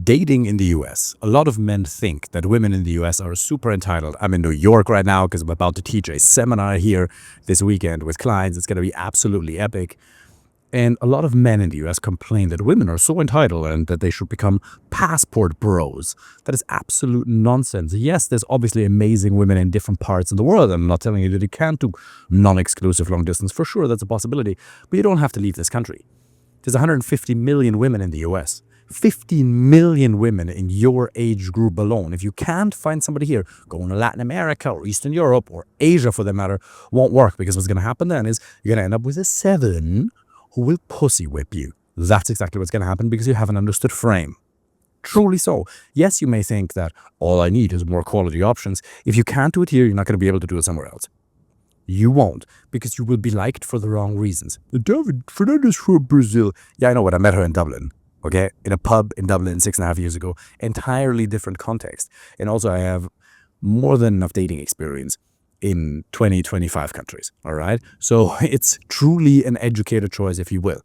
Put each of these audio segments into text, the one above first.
Dating in the US. A lot of men think that women in the US are super entitled. I'm in New York right now because I'm about to teach a seminar here this weekend with clients. It's going to be absolutely epic. And a lot of men in the US complain that women are so entitled and that they should become passport bros. That is absolute nonsense. Yes, there's obviously amazing women in different parts of the world. I'm not telling you that you can't do non-exclusive long distance. For sure, that's a possibility. But you don't have to leave this country. There's 150 million women in the US. 15 million women in your age group alone. If you can't find somebody here, going to Latin America or Eastern Europe or Asia for that matter, won't work, because what's going to happen then is you're going to end up with a 7 who will pussy whip you. That's exactly what's going to happen because you haven't understood frame. Truly so. Yes, you may think that all I need is more quality options. If you can't do it here, you're not going to be able to do it somewhere else. You won't, because you will be liked for the wrong reasons. David Fernandez from Brazil. Yeah, I know what. I met her in Dublin. Okay, in a pub in Dublin 6.5 years ago. Entirely different context. And also I have more than enough dating experience in 25 countries. All right. So it's truly an educated choice, if you will.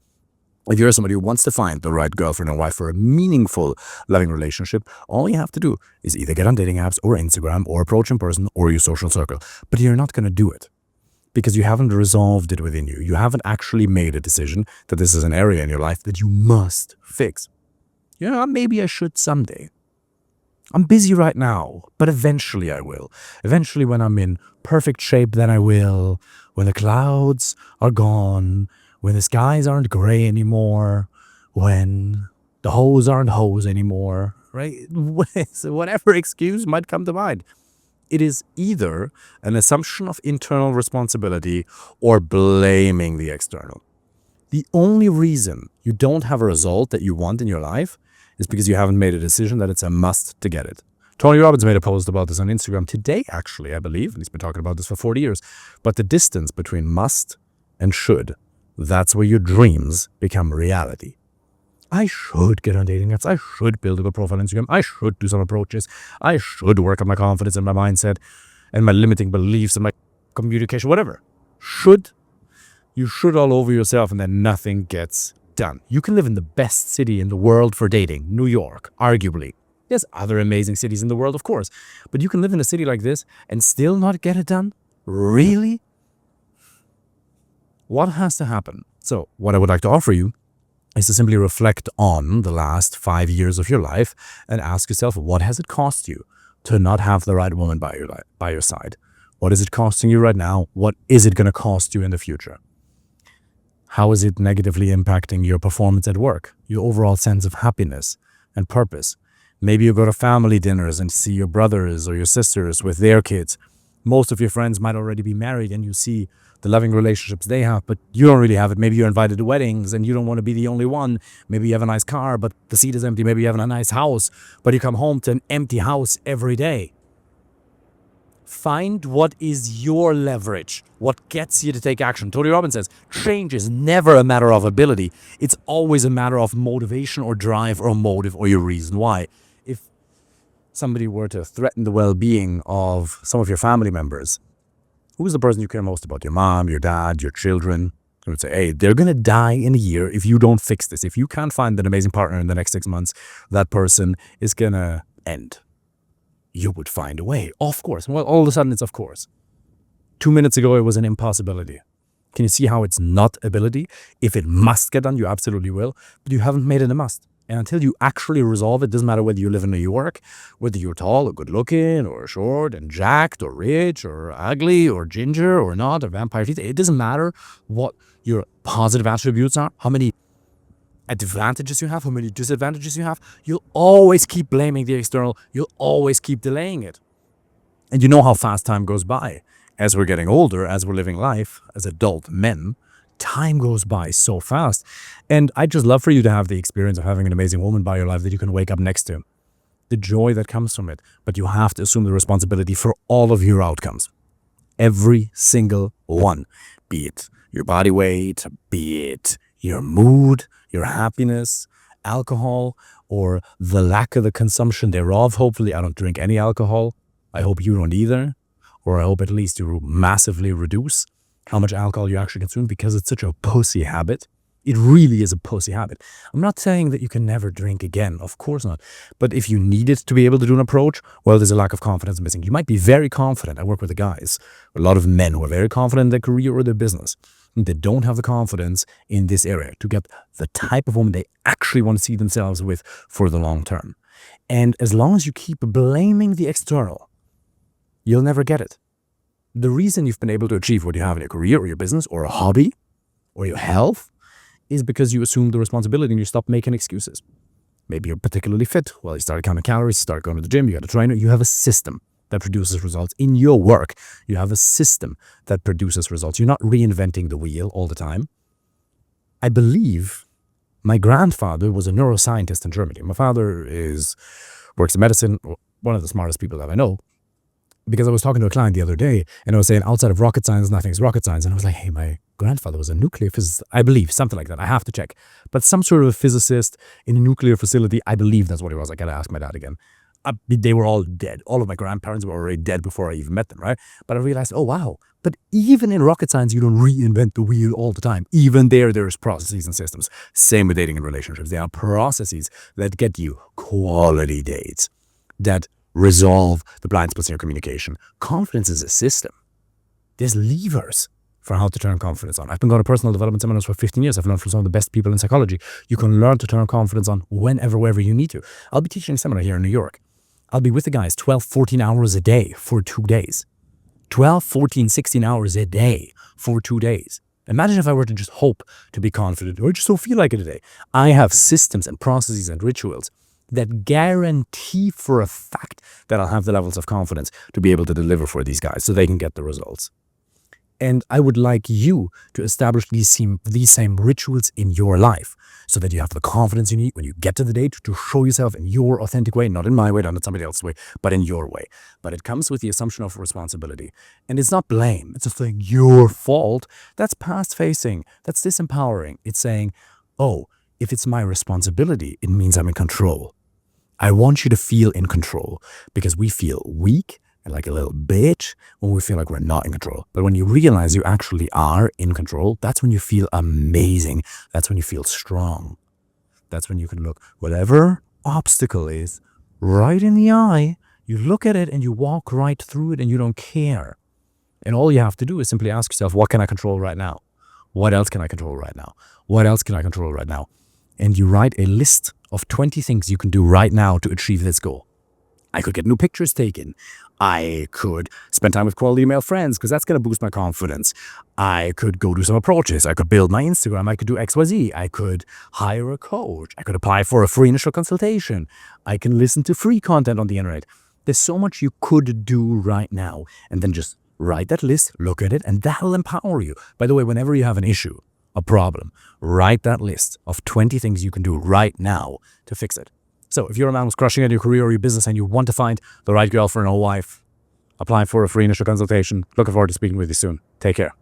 If you're somebody who wants to find the right girlfriend or wife for a meaningful, loving relationship, all you have to do is either get on dating apps or Instagram or approach in person or your social circle. But you're not going to do it because you haven't resolved it within you. You haven't actually made a decision that this is an area in your life that you must fix. Yeah, maybe I should someday. I'm busy right now, but eventually I will. Eventually, when I'm in perfect shape, then I will. When the clouds are gone, when the skies aren't gray anymore, when the hoes aren't hoes anymore, right? So whatever excuse might come to mind. It is either an assumption of internal responsibility or blaming the external. The only reason you don't have a result that you want in your life is because you haven't made a decision that it's a must to get it. Tony Robbins made a post about this on Instagram today, actually, I believe, and he's been talking about this for 40 years. But the distance between must and should, that's where your dreams become reality. I should get on dating apps. I should build a good profile on Instagram. I should do some approaches. I should work on my confidence and my mindset and my limiting beliefs and my communication, whatever. You should all over yourself, and then nothing gets done. You can live in the best city in the world for dating, New York, arguably. There's other amazing cities in the world, of course. But you can live in a city like this and still not get it done? Really? What has to happen? So what I would like to offer you is to simply reflect on the last 5 years of your life and ask yourself, what has it cost you to not have the right woman by your side? What is it costing you right now? What is it going to cost you in the future? How is it negatively impacting your performance at work, your overall sense of happiness and purpose? Maybe you go to family dinners and see your brothers or your sisters with their kids. Most of your friends might already be married and you see the loving relationships they have, but you don't really have it. Maybe you're invited to weddings and you don't want to be the only one. Maybe you have a nice car, but the seat is empty. Maybe you have a nice house, but you come home to an empty house every day. Find what is your leverage, what gets you to take action. Tony Robbins says, change is never a matter of ability. It's always a matter of motivation or drive or motive or your reason why. If somebody were to threaten the well-being of some of your family members, who's the person you care most about? Your mom, your dad, your children? You would say, hey, they're going to die in a year if you don't fix this. If you can't find an amazing partner in the next 6 months, that person is going to end. You would find a way. Of course. Well, all of a sudden it's of course. 2 minutes ago, it was an impossibility. Can you see how it's not ability? If it must get done, you absolutely will. But you haven't made it a must. And until you actually resolve it, doesn't matter whether you live in New York, whether you're tall or good looking or short and jacked or rich or ugly or ginger or not, or vampire teeth. It doesn't matter what your positive attributes are, how many advantages you have, how many disadvantages you have. You'll always keep blaming the external. You'll always keep delaying it. And you know how fast time goes by. As we're getting older, as we're living life as adult men, time goes by so fast. And I'd just love for you to have the experience of having an amazing woman by your life that you can wake up next to. The joy that comes from it. But you have to assume the responsibility for all of your outcomes. Every single one. Be it your body weight, be it your mood, your happiness, alcohol, or the lack of the consumption thereof. Hopefully I don't drink any alcohol. I hope you don't either. Or I hope at least you massively reduce how much alcohol you actually consume, because it's such a pussy habit. It really is a pussy habit. I'm not saying that you can never drink again. Of course not. But if you need it to be able to do an approach, well, there's a lack of confidence missing. You might be very confident. I work with the guys, a lot of men who are very confident in their career or their business. They don't have the confidence in this area to get the type of woman they actually want to see themselves with for the long term. And as long as you keep blaming the external, you'll never get it. The reason you've been able to achieve what you have in your career or your business or a hobby or your health is because you assume the responsibility and you stop making excuses. Maybe you're particularly fit. Well, you started counting calories, you started going to the gym, you got a trainer. You have a system that produces results in your work. You have a system that produces results. You're not reinventing the wheel all the time. I believe my grandfather was a neuroscientist in Germany. My father works in medicine, one of the smartest people that I know. Because I was talking to a client the other day, and I was saying, outside of rocket science, nothing's rocket science. And I was like, hey, my grandfather was a nuclear physicist, I believe, something like that. I have to check. But some sort of a physicist in a nuclear facility, I believe that's what he was. I got to ask my dad again. They were all dead. All of my grandparents were already dead before I even met them, right? But I realized, oh, wow. But even in rocket science, you don't reinvent the wheel all the time. Even there's processes and systems. Same with dating and relationships. There are processes that get you quality dates, that resolve the blind spots in your communication. Confidence is a system. There's levers for how to turn confidence on. I've been going to personal development seminars for 15 years. I've learned from some of the best people in psychology. You can learn to turn confidence on whenever, wherever you need to. I'll be teaching a seminar here in New York. I'll be with the guys 12, 14 hours a day for 2 days. 12, 14, 16 hours a day for 2 days. Imagine if I were to just hope to be confident or just don't feel like it today. I have systems and processes and rituals that guarantee for a fact that I'll have the levels of confidence to be able to deliver for these guys so they can get the results. And I would like you to establish these same rituals in your life so that you have the confidence you need when you get to the date to show yourself in your authentic way, not in my way, not in somebody else's way, but in your way. But it comes with the assumption of responsibility. And it's not blame. It's a thing, your fault. That's past facing. That's disempowering. It's saying, oh, if it's my responsibility, it means I'm in control. I want you to feel in control because we feel weak and like a little bitch when we feel like we're not in control. But when you realize you actually are in control, that's when you feel amazing. That's when you feel strong. That's when you can look whatever obstacle is right in the eye. You look at it and you walk right through it and you don't care. And all you have to do is simply ask yourself, what can I control right now? What else can I control right now? What else can I control right now? And you write a list of 20 things you can do right now to achieve this goal. I could get new pictures taken. I could spend time with quality male friends because that's going to boost my confidence. I could go do some approaches. I could build my Instagram. I could do XYZ. I could hire a coach. I could apply for a free initial consultation. I can listen to free content on the internet. There's so much you could do right now. And then just write that list, look at it, and that'll empower you. By the way, whenever you have an issue, a problem, write that list of 20 things you can do right now to fix it. So if you're a man who's crushing at your career or your business and you want to find the right girlfriend or wife, apply for a free initial consultation. Looking forward to speaking with you soon. Take care.